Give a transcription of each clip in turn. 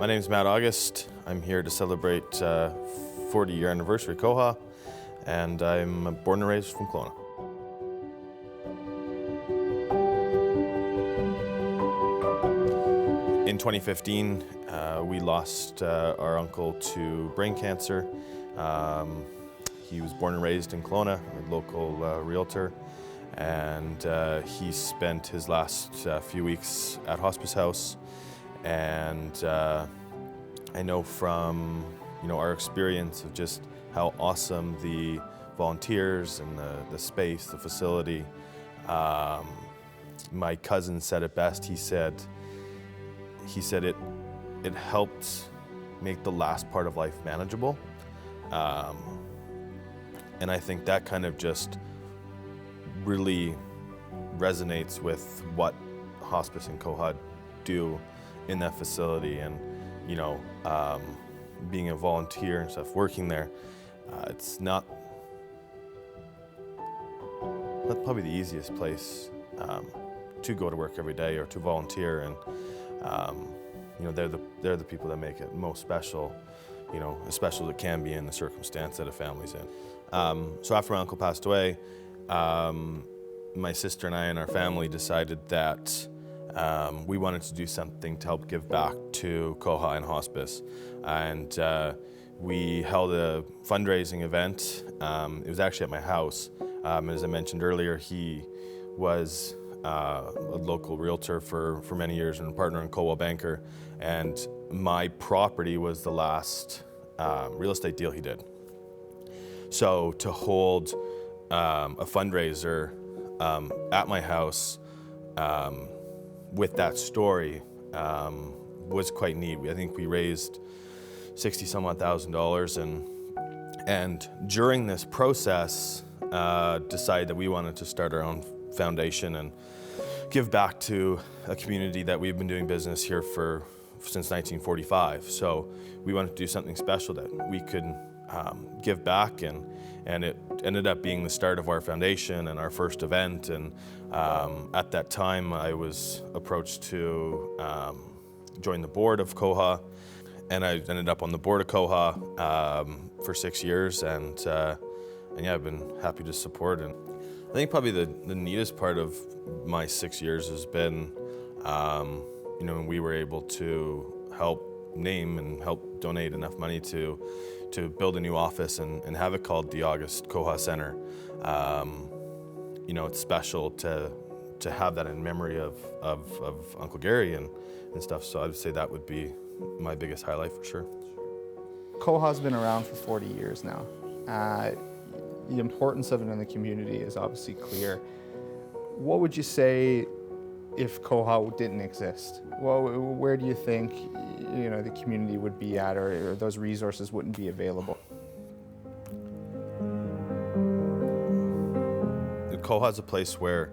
My name is Matt August. I'm here to celebrate 40-year anniversary of COHA, and I'm born and raised from Kelowna. In 2015, we lost our uncle to brain cancer. He was born and raised in Kelowna, a local realtor, and he spent his last few weeks at hospice house. And I know from our experience of just how awesome the volunteers and the space, the facility. My cousin said it best. He said it helped make the last part of life manageable. And I think that kind of just really resonates with what hospice and COHA do in that facility. And being a volunteer and stuff, working there, it's not probably the easiest place to go to work every day or to volunteer. And they're the people that make it most special, as special as it can be in the circumstance that a family's in. So after my uncle passed away, my sister and I and our family decided that we wanted to do something to help give back to COHA and hospice. And we held a fundraising event. It was actually at my house. As I mentioned earlier, he was a local realtor for many years and a partner in Coldwell Banker. And my property was the last real estate deal he did. So to hold a fundraiser at my house with that story was quite neat. I think we raised $60,000, and during this process decided that we wanted to start our own foundation and give back to a community that we've been doing business here since 1945. So we wanted to do something special that we could give back, and it ended up being the start of our foundation and our first event. And at that time, I was approached to join the board of COHA, and I ended up on the board of COHA for 6 years, and yeah, I've been happy to support. And I think probably the neatest part of my 6 years has been, when we were able to help name and help donate enough money to build a new office and have it called the August COHA Center. It's special to have that in memory of Uncle Gary and stuff. So I would say that would be my biggest highlight for sure. COHA's been around for 40 years now. The importance of it in the community is obviously clear. What would you say if COHA didn't exist? Well, where do you think the community would be at, or those resources wouldn't be available? COHA is a place where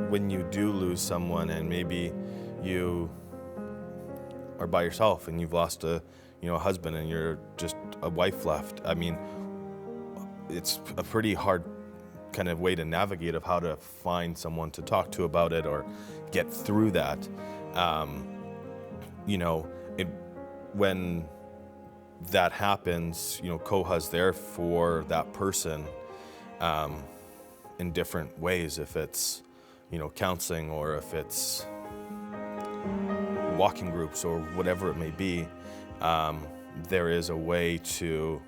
when you do lose someone, and maybe you are by yourself and you've lost a husband and you're just a wife left. I mean, it's a pretty hard kind of way to navigate of how to find someone to talk to about it or get through that. When that happens, COHA's there for that person in different ways. If it's counseling, or if it's walking groups, or whatever it may be, there is a way to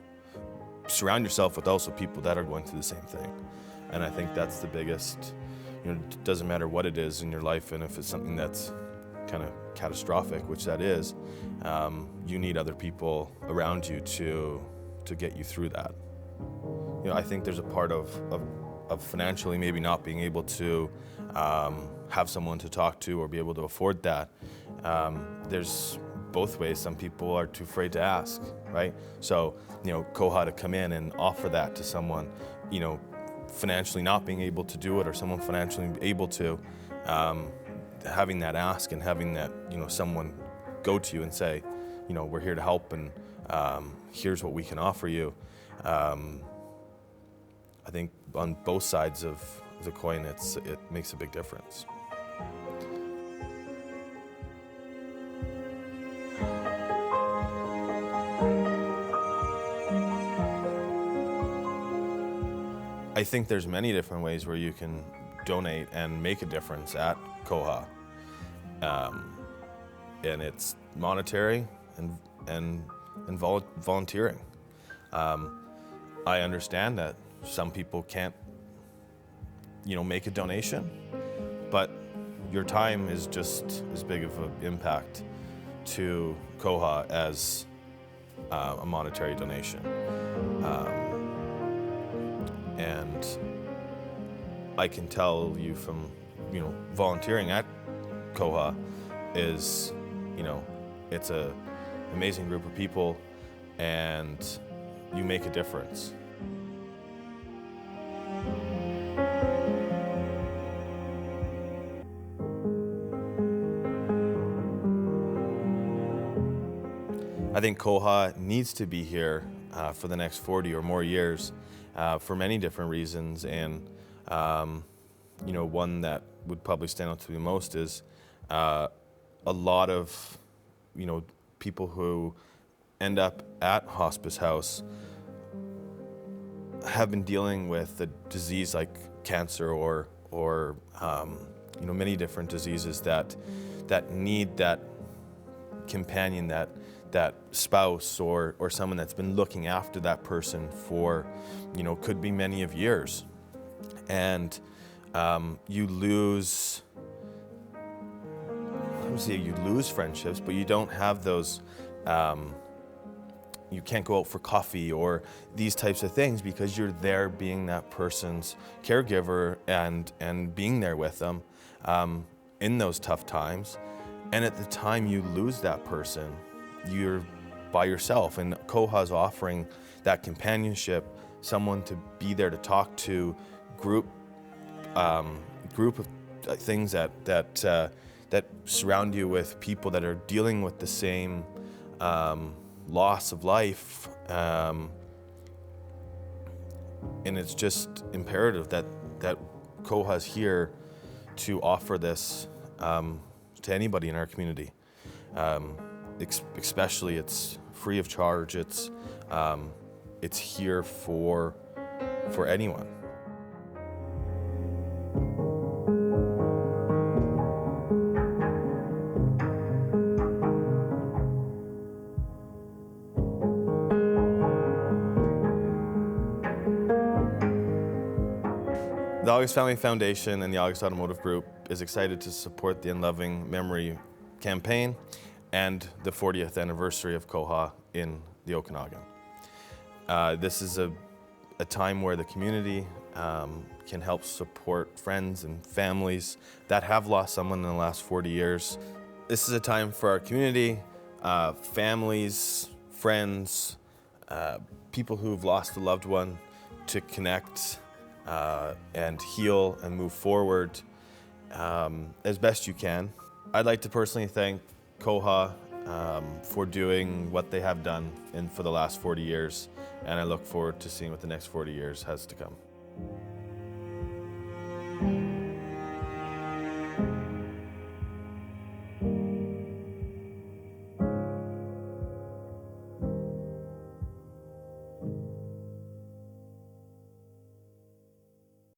surround yourself with also people that are going through the same thing. And I think that's the biggest, it doesn't matter what it is in your life, and if it's something that's kind of catastrophic, which that is, you need other people around you to get you through that. I think there's a part of financially maybe not being able to have someone to talk to or be able to afford that. There's both ways. Some people are too afraid to ask, right? So, COHA to come in and offer that to someone, financially not being able to do it, or someone financially able to, having that ask and having that, someone go to you and say, we're here to help, and here's what we can offer you. I think on both sides of the coin, it makes a big difference. I think there's many different ways where you can donate and make a difference at COHA. And it's monetary and volunteering. I understand that some people can't, make a donation, but your time is just as big of an impact to COHA as a monetary donation. And I can tell you from, volunteering at COHA is, it's an amazing group of people, and you make a difference. I think COHA needs to be here for the next 40 or more years for many different reasons, and one that would probably stand out to me most is a lot of people who end up at hospice house have been dealing with a disease like cancer or many different diseases that need that companion, that spouse or someone that's been looking after that person for could be many of years, and you lose friendships, but you don't have those. You can't go out for coffee or these types of things because you're there being that person's caregiver and being there with them in those tough times. And at the time you lose that person, you're by yourself, and COHA's offering that companionship, someone to be there to talk to, group of things that surround you with people that are dealing with the same loss of life, and it's just imperative that COHA's here to offer this to anybody in our community. Especially, it's free of charge. It's here for anyone. The August Family Foundation and the August Automotive Group is excited to support the Unloving Memory campaign and the 40th anniversary of COHA in the Okanagan. This is a time where the community can help support friends and families that have lost someone in the last 40 years. This is a time for our community, families, friends, people who've lost a loved one to connect and heal and move forward as best you can. I'd like to personally thank COHA for doing what they have done for the last 40 years, and I look forward to seeing what the next 40 years has to come.